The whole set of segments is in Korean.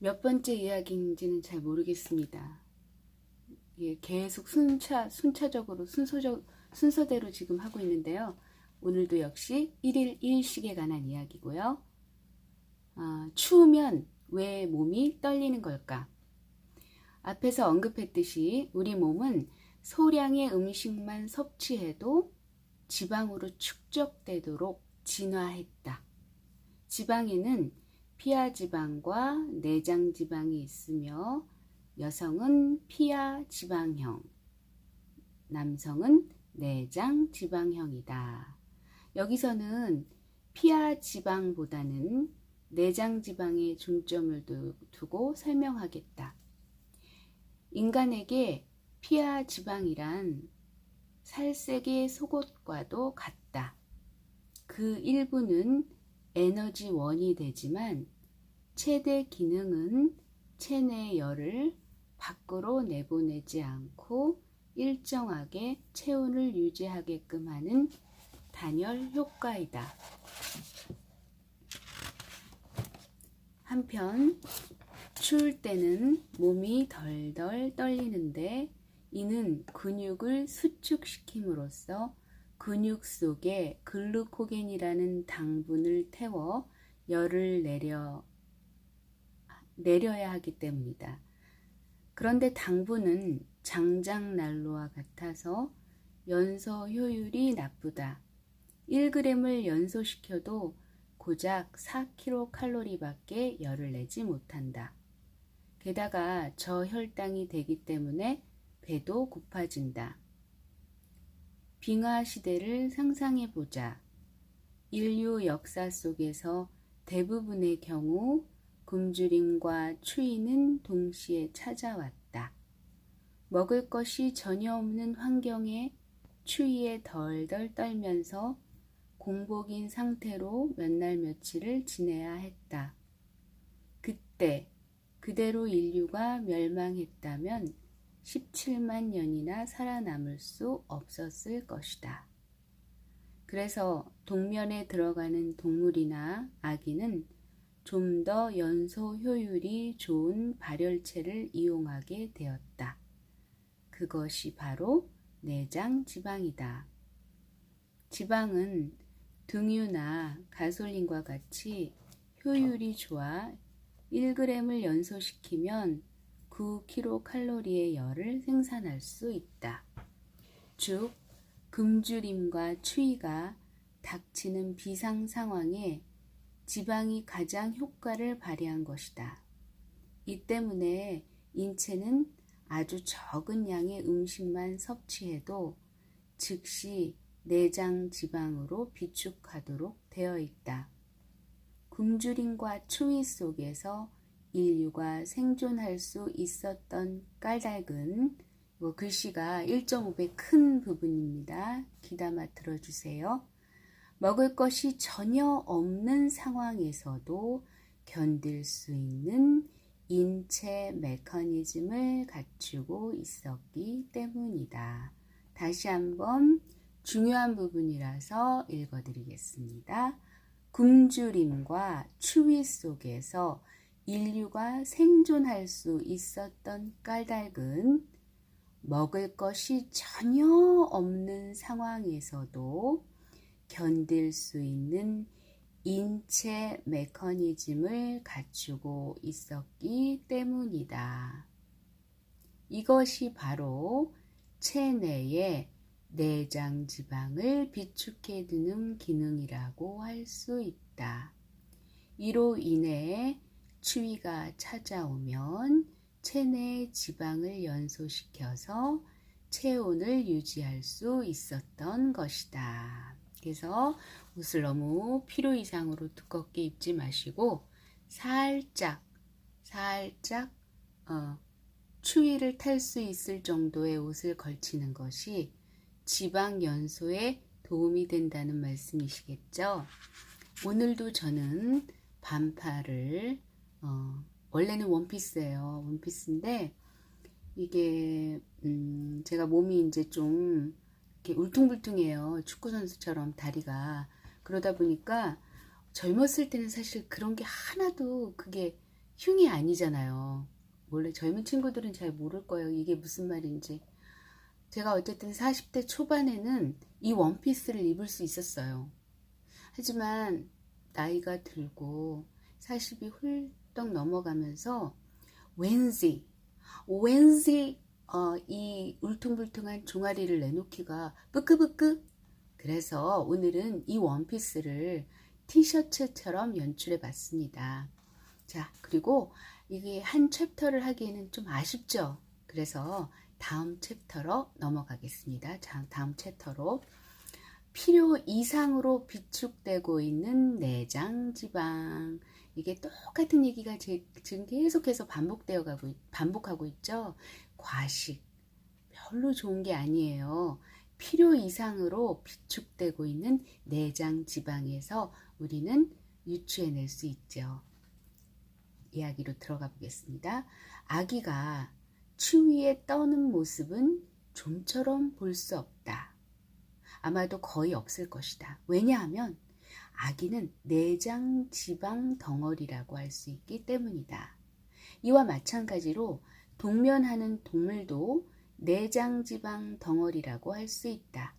몇 번째 이야기인지는 잘 모르겠습니다. 예, 계속 순차적으로 순서대로 지금 하고 있는데요. 오늘도 역시 1일 1식에 관한 이야기고요. 추우면 왜 몸이 떨리는 걸까? 앞에서 언급했듯이 우리 몸은 소량의 음식만 섭취해도 지방으로 축적되도록 진화했다. 지방에는 피하 지방과 내장 지방이 있으며 여성은 피하 지방형, 남성은 내장 지방형이다. 여기서는 피하 지방보다는 내장 지방에 중점을 두고 설명하겠다. 인간에게 피하 지방이란 살색의 속옷과도 같다. 그 일부는 에너지원이 되지만 최대 기능은 체내 열을 밖으로 내보내지 않고 일정하게 체온을 유지하게끔 하는 단열 효과이다. 한편 추울 때는 몸이 덜덜 떨리는데 이는 근육을 수축시킴으로써 근육 속에 글루코겐이라는 당분을 태워 열을 내려야 하기 때문이다. 그런데 당분은 장작난로와 같아서 연소 효율이 나쁘다. 1g을 연소시켜도 고작 4kcal 밖에 열을 내지 못한다. 게다가 저혈당이 되기 때문에 배도 고파진다. 빙하 시대를 상상해보자. 인류 역사 속에서 대부분의 경우 굶주림과 추위는 동시에 찾아왔다. 먹을 것이 전혀 없는 환경에 추위에 덜덜 떨면서 공복인 상태로 몇 날 며칠을 지내야 했다. 그때 그대로 인류가 멸망했다면 17만 년이나 살아남을 수 없었을 것이다. 그래서 동면에 들어가는 동물이나 아기는 좀 더 연소 효율이 좋은 발열체를 이용하게 되었다. 그것이 바로 내장 지방이다. 지방은 등유나 가솔린과 같이 효율이 좋아 1g을 연소시키면 9kcal의 열을 생산할 수 있다. 즉, 굶주림과 추위가 닥치는 비상 상황에 지방이 가장 효과를 발휘한 것이다. 이 때문에 인체는 아주 적은 양의 음식만 섭취해도 즉시 내장 지방으로 비축하도록 되어 있다. 굶주림과 추위 속에서 인류가 생존할 수 있었던 까닭은 글씨가 1.5배 큰 부분입니다. 귀담아 들어주세요. 먹을 것이 전혀 없는 상황에서도 견딜 수 있는 인체 메커니즘을 갖추고 있었기 때문이다. 다시 한번 중요한 부분이라서 읽어드리겠습니다. 굶주림과 추위 속에서 인류가 생존할 수 있었던 까닭은 먹을 것이 전혀 없는 상황에서도 견딜 수 있는 인체 메커니즘을 갖추고 있었기 때문이다. 이것이 바로 체내의 내장 지방을 비축해두는 기능이라고 할 수 있다. 이로 인해 추위가 찾아오면 체내의 지방을 연소시켜서 체온을 유지할 수 있었던 것이다. 그래서 옷을 너무 필요 이상으로 두껍게 입지 마시고 살짝 추위를 탈 수 있을 정도의 옷을 걸치는 것이 지방 연소에 도움이 된다는 말씀이시겠죠? 오늘도 저는 반팔을 원래는 원피스예요. 원피스인데 이게 제가 몸이 이제 좀 이렇게 울퉁불퉁해요. 축구 선수처럼 다리가. 그러다 보니까 젊었을 때는 사실 그런 게 하나도 그게 흉이 아니잖아요. 원래 젊은 친구들은 잘 모를 거예요. 이게 무슨 말인지. 제가 어쨌든 40대 초반에는 이 원피스를 입을 수 있었어요. 하지만 나이가 들고 40이 훌쩍 넘어가면서 왠지 이 울퉁불퉁한 종아리를 내놓기가 뿌끄뿌끄. 그래서 오늘은 이 원피스를 티셔츠처럼 연출해 봤습니다. 자, 그리고 이게 한 챕터를 하기에는 좀 아쉽죠? 그래서 다음 챕터로 넘어가겠습니다. 자, 다음 챕터로 필요 이상으로 비축되고 있는 내장 지방. 이게 똑같은 얘기가 지금 계속해서 반복하고 있죠. 과식 별로 좋은 게 아니에요. 필요 이상으로 비축되고 있는 내장 지방에서 우리는 유추해낼 수 있죠. 이야기로 들어가 보겠습니다. 아기가 추위에 떠는 모습은 좀처럼 볼 수 없다. 아마도 거의 없을 것이다. 왜냐하면 아기는 내장 지방 덩어리라고 할 수 있기 때문이다. 이와 마찬가지로 동면하는 동물도 내장 지방 덩어리라고 할 수 있다.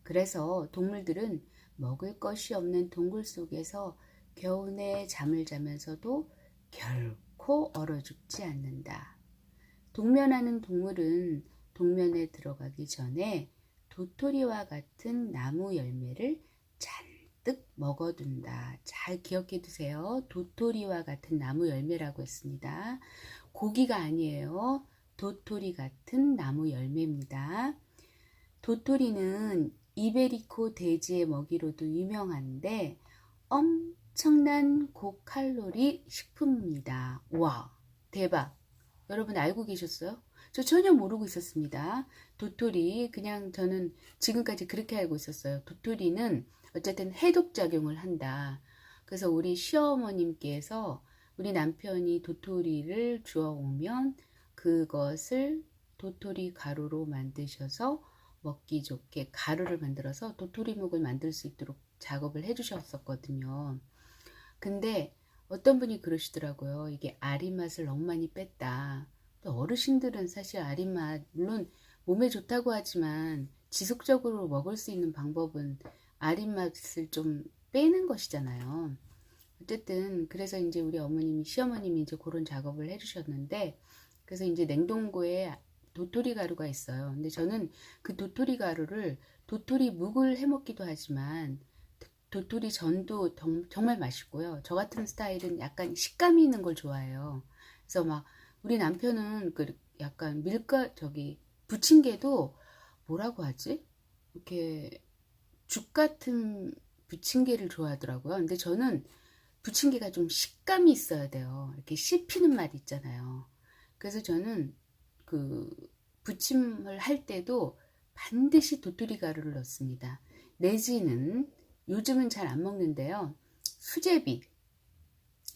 그래서 동물들은 먹을 것이 없는 동굴 속에서 겨우내 잠을 자면서도 결코 얼어 죽지 않는다. 동면하는 동물은 동면에 들어가기 전에 도토리와 같은 나무 열매를 잔뜩 먹어둔다. 잘 기억해 두세요. 도토리와 같은 나무 열매라고 했습니다. 고기가 아니에요. 도토리 같은 나무 열매입니다. 도토리는 이베리코 돼지의 먹이로도 유명한데 엄청난 고칼로리 식품입니다. 와, 대박! 여러분 알고 계셨어요? 저 전혀 모르고 있었습니다. 도토리, 그냥 저는 지금까지 그렇게 알고 있었어요. 도토리는 어쨌든 해독작용을 한다. 그래서 우리 시어머님께서 우리 남편이 도토리를 주워오면 그것을 도토리 가루로 만드셔서 먹기 좋게 가루를 만들어서 도토리묵을 만들 수 있도록 작업을 해주셨었거든요. 근데 어떤 분이 그러시더라고요. 이게 아린맛을 너무 많이 뺐다. 또 어르신들은 사실 아린맛 물론 몸에 좋다고 하지만 지속적으로 먹을 수 있는 방법은 아린맛을 좀 빼는 것이잖아요. 어쨌든 그래서 이제 우리 어머님이 시어머님이 이제 그런 작업을 해주셨는데 그래서 이제 냉동고에 도토리 가루가 있어요. 근데 저는 그 도토리 가루를 도토리 묵을 해 먹기도 하지만 도토리 전도 정말 맛있고요. 저 같은 스타일은 약간 식감이 있는 걸 좋아해요. 그래서 막 우리 남편은 그 약간 부침개도 뭐라고 하지? 이렇게 죽 같은 부침개를 좋아하더라고요. 근데 저는 부침개가 좀 식감이 있어야 돼요. 이렇게 씹히는 맛 있잖아요. 그래서 저는 그 부침을 할 때도 반드시 도토리 가루를 넣습니다. 내지는 요즘은 잘 안 먹는데요.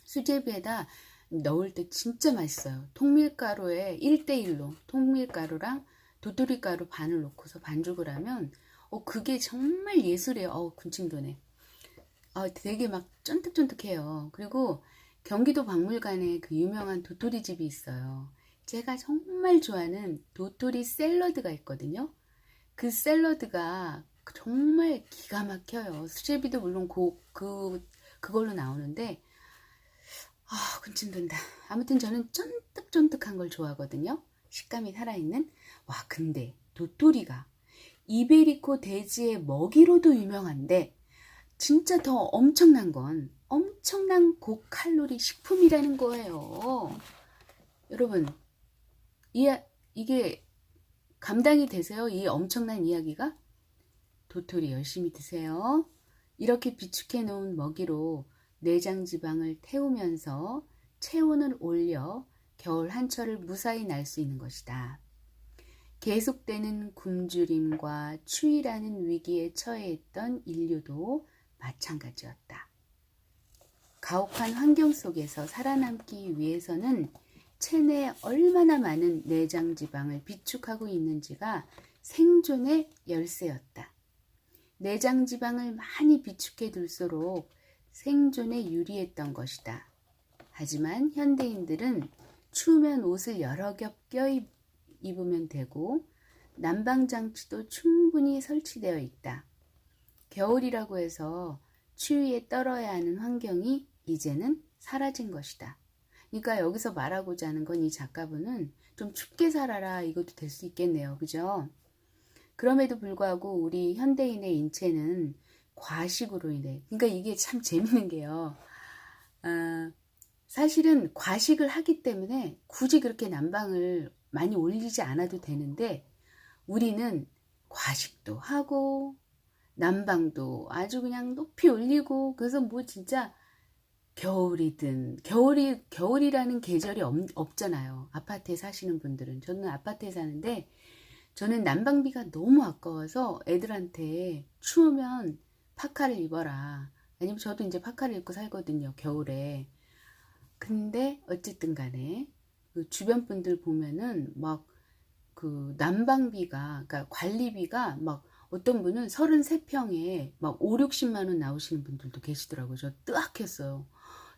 수제비에다 넣을 때 진짜 맛있어요. 통밀가루에 1대1로 통밀가루랑 도토리가루 반을 넣고서 반죽을 하면 그게 정말 예술이에요. 군침 도네. 되게 막 쫀득쫀득해요. 그리고 경기도 박물관에 그 유명한 도토리 집이 있어요. 제가 정말 좋아하는 도토리 샐러드가 있거든요. 그 샐러드가 정말 기가 막혀요. 수제비도 물론 그걸로 나오는데 군침 돈다. 아무튼 저는 쫀득쫀득한 걸 좋아하거든요. 식감이 살아있는. 와, 근데 도토리가 이베리코 돼지의 먹이로도 유명한데 진짜 더 엄청난 건 엄청난 고칼로리 식품이라는 거예요. 여러분, 이게 감당이 되세요? 이 엄청난 이야기가? 도토리 열심히 드세요. 이렇게 비축해 놓은 먹이로 내장 지방을 태우면서 체온을 올려 겨울 한철을 무사히 날 수 있는 것이다. 계속되는 굶주림과 추위라는 위기에 처해 있던 인류도 마찬가지였다. 가혹한 환경 속에서 살아남기 위해서는 체내에 얼마나 많은 내장 지방을 비축하고 있는지가 생존의 열쇠였다. 내장 지방을 많이 비축해 둘수록 생존에 유리했던 것이다. 하지만 현대인들은 추우면 옷을 여러 겹 입으면 되고 난방장치도 충분히 설치되어 있다. 겨울이라고 해서 추위에 떨어야 하는 환경이 이제는 사라진 것이다. 그러니까 여기서 말하고자 하는 건 이 작가분은 좀 춥게 살아라 이것도 될 수 있겠네요. 그죠? 그럼에도 불구하고 우리 현대인의 인체는 과식으로 인해, 그러니까 이게 참 재밌는 게요. 사실은 과식을 하기 때문에 굳이 그렇게 난방을 많이 올리지 않아도 되는데 우리는 과식도 하고 난방도 아주 그냥 높이 올리고 그래서 뭐 진짜 겨울이라는 계절이 없잖아요. 아파트에 사시는 분들은. 저는 아파트에 사는데 저는 난방비가 너무 아까워서 애들한테 추우면 파카를 입어라. 아니면 저도 이제 파카를 입고 살거든요. 겨울에. 근데 어쨌든 간에 그 주변 분들 보면은 막 그 난방비가, 그러니까 관리비가 막 어떤 분은 33평에 막 5, 60만 원 나오시는 분들도 계시더라고요. 저 뜨악했어요.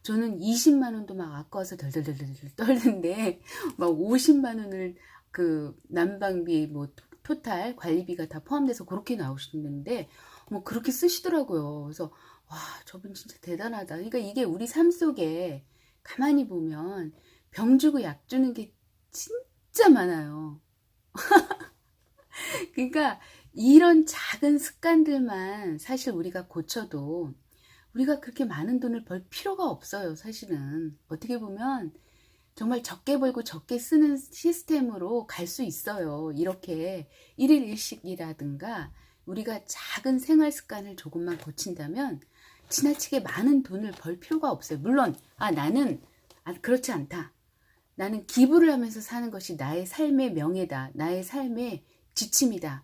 저는 20만 원도 막 아까워서 덜덜덜덜 떨는데 막 50만 원을 그 난방비 뭐 토탈 관리비가 다 포함돼서 그렇게 나오시는데 뭐 그렇게 쓰시더라고요. 그래서 와, 저분 진짜 대단하다. 그러니까 이게 우리 삶 속에 가만히 보면 병 주고 약 주는 게 진짜 많아요. 그러니까 이런 작은 습관들만 사실 우리가 고쳐도 우리가 그렇게 많은 돈을 벌 필요가 없어요. 사실은 어떻게 보면 정말 적게 벌고 적게 쓰는 시스템으로 갈 수 있어요. 이렇게 일일 일식이라든가 우리가 작은 생활 습관을 조금만 고친다면 지나치게 많은 돈을 벌 필요가 없어요. 물론 나는 그렇지 않다. 나는 기부를 하면서 사는 것이 나의 삶의 명예다. 나의 삶의 지침이다.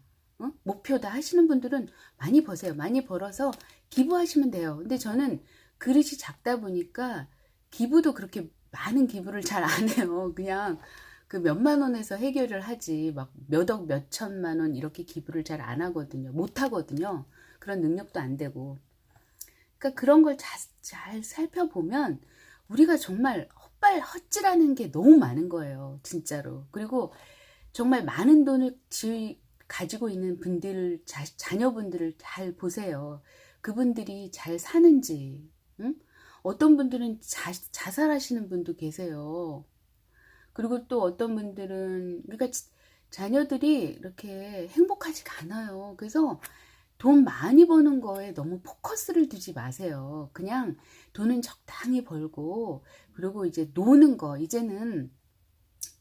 목표다 하시는 분들은 많이 버세요. 많이 벌어서 기부하시면 돼요. 근데 저는 그릇이 작다 보니까 기부도 그렇게 많은 기부를 잘 안 해요. 그냥 그 몇만 원에서 해결을 하지 막 몇억 몇천만 원 이렇게 기부를 잘 안 하거든요. 못 하거든요. 그런 능력도 안 되고. 그러니까 그런 걸 잘 살펴보면 우리가 정말 헛질하는 게 너무 많은 거예요. 진짜로. 그리고 정말 많은 돈을 가지고 있는 분들, 자녀분들을 잘 보세요. 그분들이 잘 사는지, 응? 어떤 분들은 자살하시는 분도 계세요. 그리고 또 어떤 분들은, 그러니까 자녀들이 이렇게 행복하지가 않아요. 그래서 돈 많이 버는 거에 너무 포커스를 두지 마세요. 그냥 돈은 적당히 벌고, 그리고 이제 노는 거, 이제는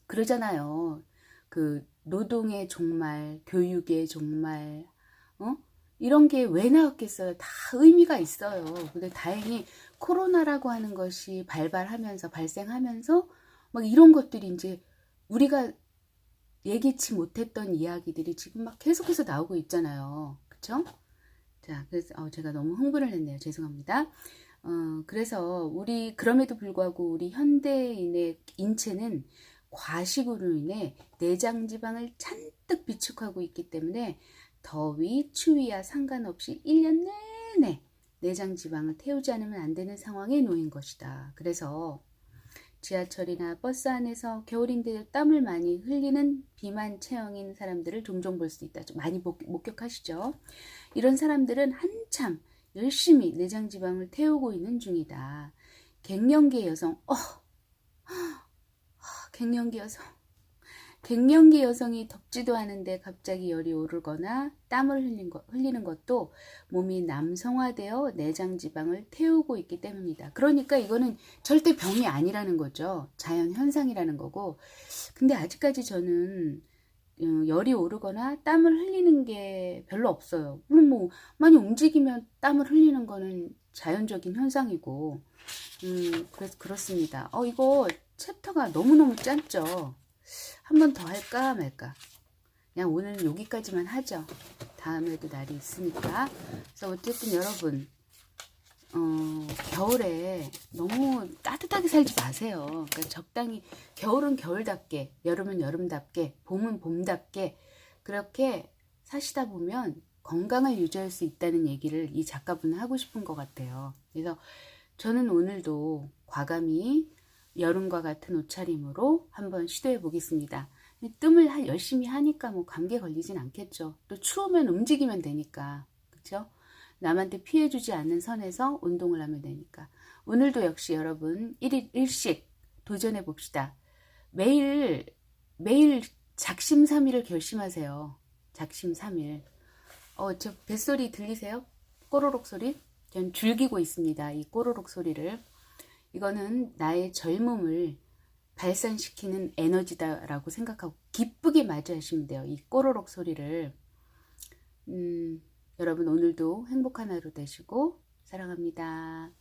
그러잖아요. 그 노동의 종말, 교육의 종말, 이런 게 왜 나왔겠어요? 다 의미가 있어요. 근데 다행히 코로나라고 하는 것이 발생하면서 막 이런 것들이 이제 우리가 예기치 못했던 이야기들이 지금 막 계속해서 나오고 있잖아요. 그쵸? 자, 그래서 제가 너무 흥분을 했네요. 죄송합니다. 그래서 그럼에도 불구하고 우리 현대인의 인체는 과식으로 인해 내장 지방을 잔뜩 비축하고 있기 때문에 더위, 추위와 상관없이 1년 내내 내장 지방을 태우지 않으면 안 되는 상황에 놓인 것이다. 그래서 지하철이나 버스 안에서 겨울인데 땀을 많이 흘리는 비만 체형인 사람들을 종종 볼 수 있다. 좀 많이 목격하시죠? 이런 사람들은 한참 열심히 내장 지방을 태우고 있는 중이다. 갱년기 여성, 갱년기 여성이 덥지도 않은데 갑자기 열이 오르거나 땀을 흘리는 것도 몸이 남성화되어 내장 지방을 태우고 있기 때문이다. 그러니까 이거는 절대 병이 아니라는 거죠. 자연 현상이라는 거고. 근데 아직까지 저는 열이 오르거나 땀을 흘리는 게 별로 없어요. 물론 뭐 많이 움직이면 땀을 흘리는 거는 자연적인 현상이고, 그래서 그렇습니다. 이거 챕터가 너무너무 짧죠. 한 번 더 할까 말까. 그냥 오늘은 여기까지만 하죠. 다음에도 날이 있으니까. 그래서 어쨌든 여러분, 겨울에 너무 따뜻하게 살지 마세요. 그러니까 적당히, 겨울은 겨울답게, 여름은 여름답게, 봄은 봄답게 그렇게 사시다 보면 건강을 유지할 수 있다는 얘기를 이 작가분은 하고 싶은 것 같아요. 그래서 저는 오늘도 과감히 여름과 같은 옷차림으로 한번 시도해 보겠습니다. 뜸을 열심히 하니까 뭐 감기에 걸리진 않겠죠. 또 추우면 움직이면 되니까. 그쵸? 남한테 피해주지 않는 선에서 운동을 하면 되니까. 오늘도 역시 여러분 1일 1식 도전해 봅시다. 매일 작심삼일을 결심하세요. 작심삼일. 저 뱃소리 들리세요? 꼬르륵 소리? 전 즐기고 있습니다. 이 꼬르륵 소리를. 이거는 나의 젊음을 발산시키는 에너지다라고 생각하고 기쁘게 맞이하시면 돼요. 이 꼬르륵 소리를. 여러분 오늘도 행복한 하루 되시고 사랑합니다.